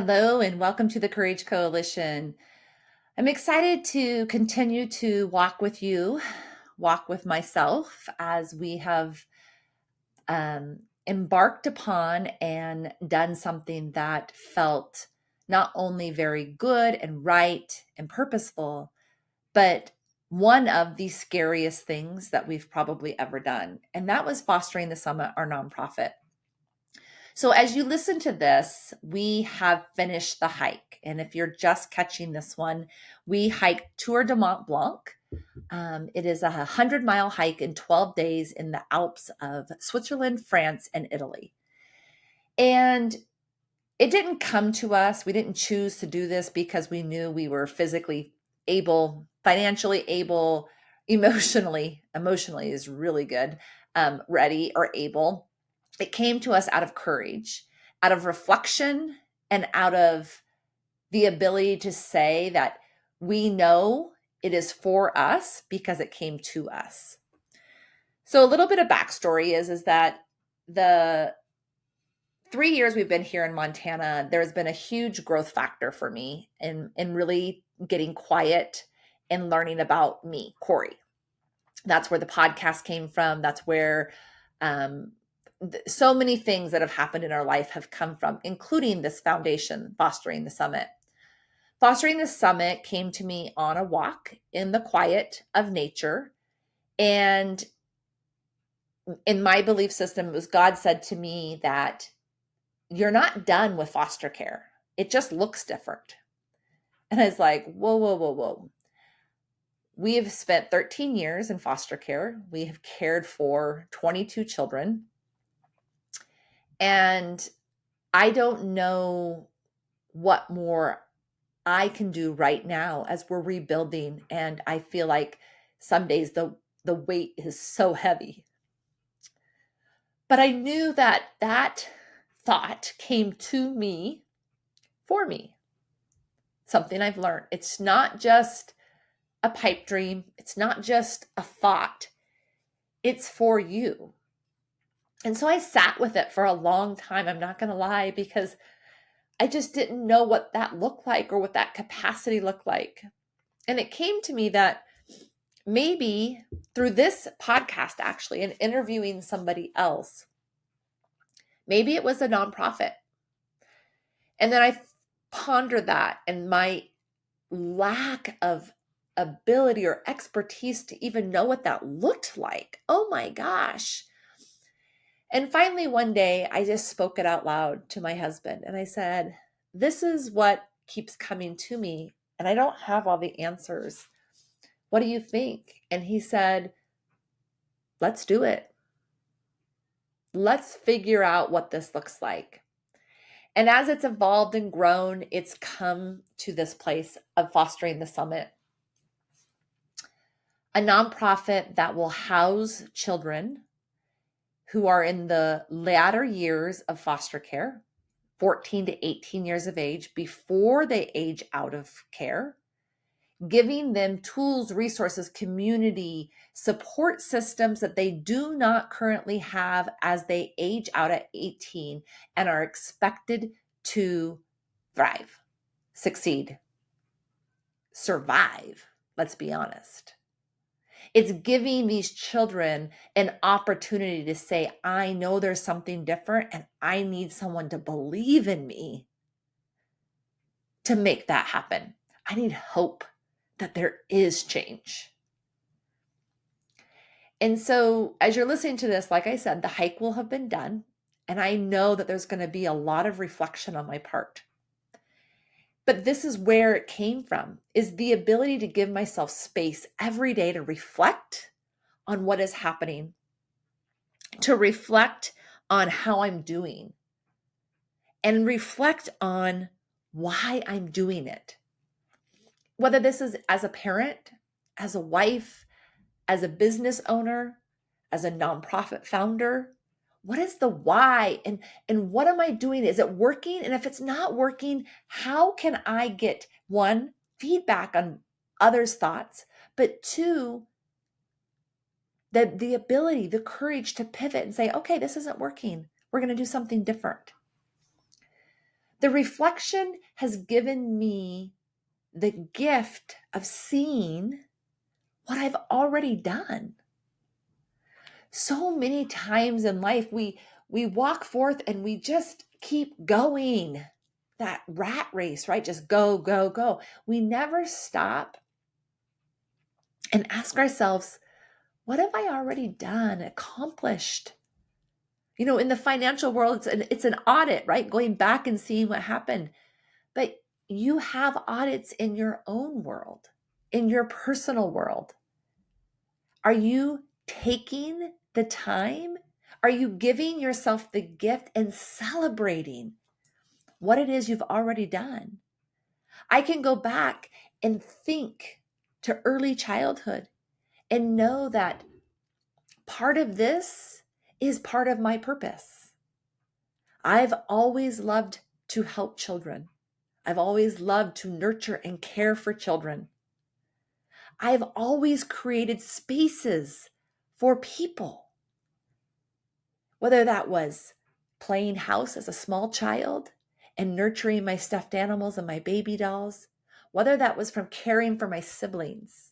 Hello, and welcome to the Courage Coalition. I'm excited to continue to walk with you, walk with myself as we have embarked upon and done something that felt not only very good and right and purposeful, but one of the scariest things that we've probably ever done. And that was fostering the Summit, our nonprofit. So, as you listen to this, we have finished the hike. And if you're just catching this one, we hiked Tour du Mont Blanc. It is a 100-mile hike in 12 days in the Alps of Switzerland, France, and Italy. And it didn't come to us. We didn't choose to do this because we knew we were physically able, financially able, emotionally is really good, ready or able. It came to us out of courage, out of reflection, and out of the ability to say that we know it is for us because it came to us. So a little bit of backstory is that the 3 years we've been here in Montana, there's been a huge growth factor for me in really getting quiet and learning about me, Corey. That's where the podcast came from. That's where so many things that have happened in our life have come from, including this foundation, Fostering the Summit. Fostering the Summit came to me on a walk in the quiet of nature. And in my belief system, it was God said to me that you're not done with foster care. It just looks different. And I was like, whoa, whoa, whoa, whoa. We have spent 13 years in foster care. We have cared for 22 children. And I don't know what more I can do right now as we're rebuilding. And I feel like some days the weight is so heavy. But I knew that that thought came to me for me. Something I've learned. It's not just a pipe dream. It's not just a thought. It's for you. And so I sat with it for a long time. I'm not going to lie, because I just didn't know what that looked like or what that capacity looked like. And it came to me that maybe through this podcast, actually, and interviewing somebody else, maybe it was a nonprofit. And then I pondered that and my lack of ability or expertise to even know what that looked like. Oh my gosh. And finally, one day, I just spoke it out loud to my husband. And I said, this is what keeps coming to me. And I don't have all the answers. What do you think? And he said, let's do it. Let's figure out what this looks like. And as it's evolved and grown, it's come to this place of Fostering the Summit, a nonprofit that will house children who are in the latter years of foster care, 14 to 18 years of age, before they age out of care, giving them tools, resources, community, support systems that they do not currently have as they age out at 18 and are expected to thrive, succeed, survive. Let's be honest. It's giving these children an opportunity to say, I know there's something different and I need someone to believe in me to make that happen. I need hope that there is change. And so as you're listening to this, like I said, the hike will have been done. And I know that there's going to be a lot of reflection on my part. But this is where it came from, is the ability to give myself space every day to reflect on what is happening, to reflect on how I'm doing, and reflect on why I'm doing it. Whether this is as a parent, as a wife, as a business owner, as a nonprofit founder, what is the why? And what am I doing? Is it working? And if it's not working, how can I get, one, feedback on others' thoughts, but two, the ability, the courage to pivot and say, okay, this isn't working. We're going to do something different. The reflection has given me the gift of seeing what I've already done. So many times in life, we walk forth and we just keep going. That rat race, right? Just go, go, go. We never stop and ask ourselves, what have I already done, accomplished? In the financial world, it's an audit, right? Going back and seeing what happened. But you have audits in your own world, in your personal world. Are you taking the time? Are you giving yourself the gift and celebrating what it is you've already done? I can go back and think to early childhood and know that part of this is part of my purpose. I've always loved to help children. I've always loved to nurture and care for children. I've always created spaces for people, whether that was playing house as a small child and nurturing my stuffed animals and my baby dolls, whether that was from caring for my siblings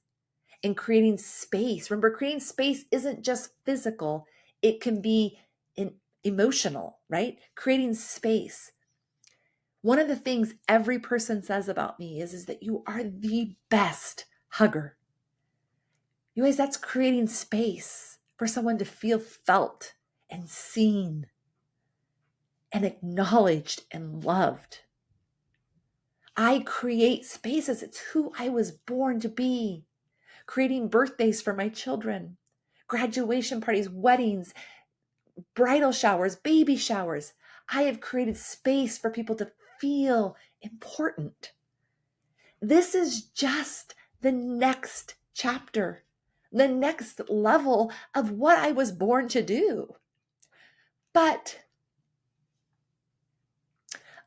and creating space. Remember, creating space isn't just physical, it can be emotional, right? Creating space. One of the things every person says about me is that you are the best hugger. You guys, that's creating space for someone to feel felt and seen and acknowledged and loved. I create spaces. It's who I was born to be. Creating birthdays for my children, graduation parties, weddings, bridal showers, baby showers. I have created space for people to feel important. This is just the next chapter, the next level of what I was born to do. But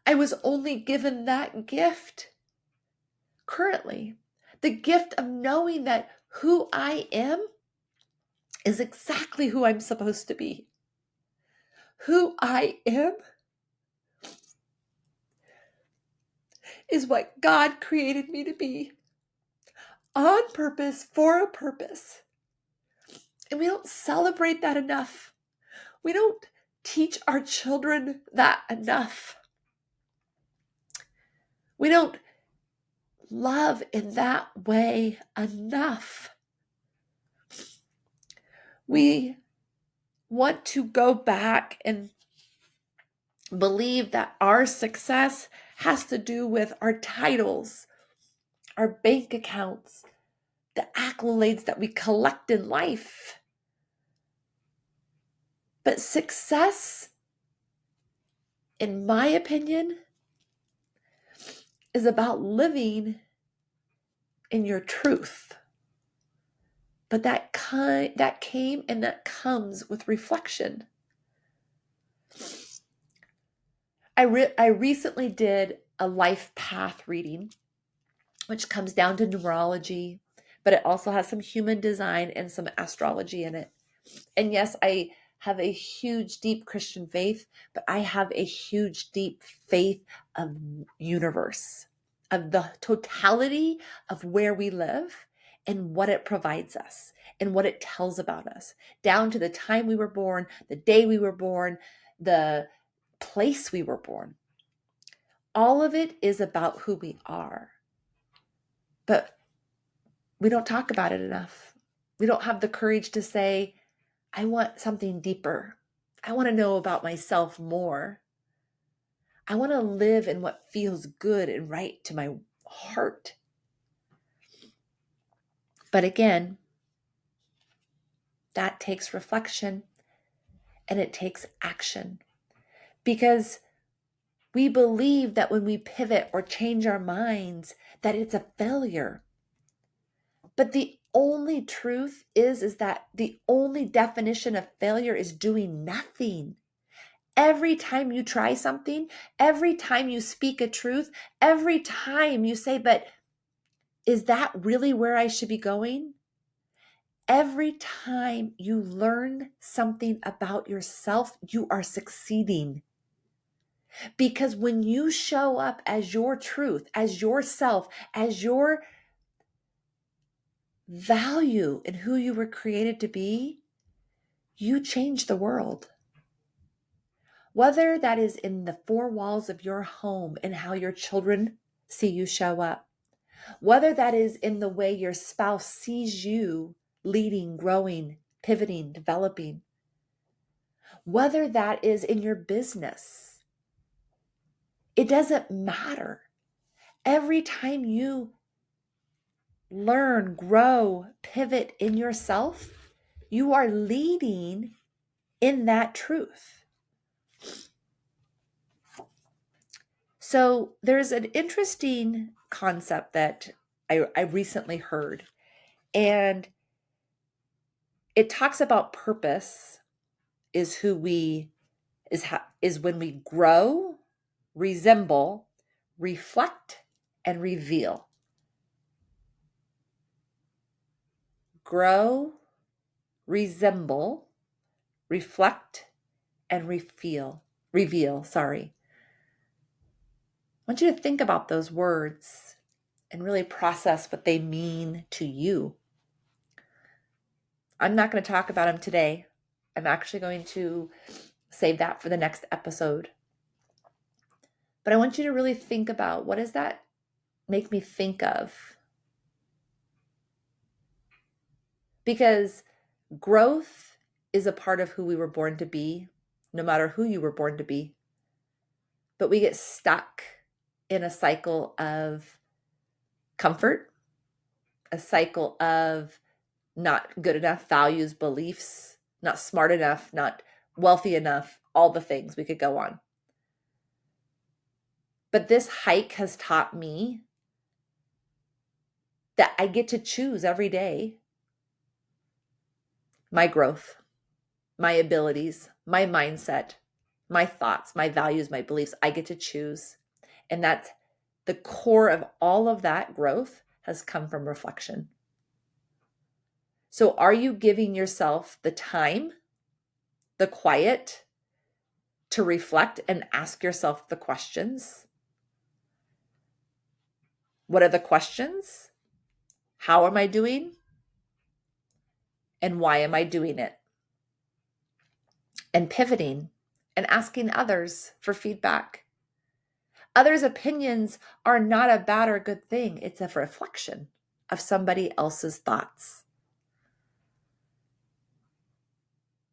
I was only given that gift currently, the gift of knowing that who I am is exactly who I'm supposed to be. Who I am is what God created me to be, on purpose, for a purpose. And we don't celebrate that enough. We don't teach our children that enough. We don't love in that way enough. We want to go back and believe that our success has to do with our titles, our bank accounts, the accolades that we collect in life. But success, in my opinion, is about living in your truth. But that came and that comes with reflection. I recently did a life path reading, which comes down to numerology, but it also has some human design and some astrology in it. And yes, I have a huge, deep Christian faith, but I have a huge, deep faith of universe, of the totality of where we live and what it provides us and what it tells about us, down to the time we were born, the day we were born, the place we were born. All of it is about who we are. But we don't talk about it enough. We don't have the courage to say, I want something deeper. I want to know about myself more. I want to live in what feels good and right to my heart. But again, that takes reflection and it takes action, because we believe that when we pivot or change our minds, that it's a failure. But the only truth is that the only definition of failure is doing nothing. Every time you try something, every time you speak a truth, every time you say, but is that really where I should be going? Every time you learn something about yourself, you are succeeding. Because when you show up as your truth, as yourself, as your value in who you were created to be, you change the world. Whether that is in the four walls of your home and how your children see you show up, whether that is in the way your spouse sees you leading, growing, pivoting, developing, whether that is in your business, it doesn't matter. Every time you learn, grow, pivot in yourself, you are leading in that truth. So there's an interesting concept that I recently heard, and it talks about purpose is who we is when we grow, resemble, reflect, and reveal. Grow, resemble, reflect, and reveal, sorry. I want you to think about those words and really process what they mean to you. I'm not going to talk about them today. I'm actually going to save that for the next episode. But I want you to really think about, what does that make me think of? Because growth is a part of who we were born to be, no matter who you were born to be. But we get stuck in a cycle of comfort, a cycle of not good enough values, beliefs, not smart enough, not wealthy enough, all the things we could go on. But this hike has taught me that I get to choose every day my growth, my abilities, my mindset, my thoughts, my values, my beliefs. I get to choose. And that's the core of all of that growth has come from reflection. So are you giving yourself the time, the quiet to reflect and ask yourself the questions? What are the questions? How am I doing? And why am I doing it? And pivoting and asking others for feedback. Others' opinions are not a bad or good thing. It's a reflection of somebody else's thoughts.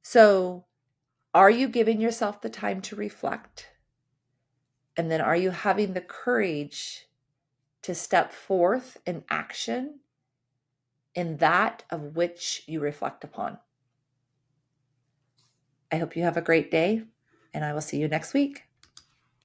So, are you giving yourself the time to reflect? And then are you having the courage to step forth in action in that of which you reflect upon? I hope you have a great day, and I will see you next week.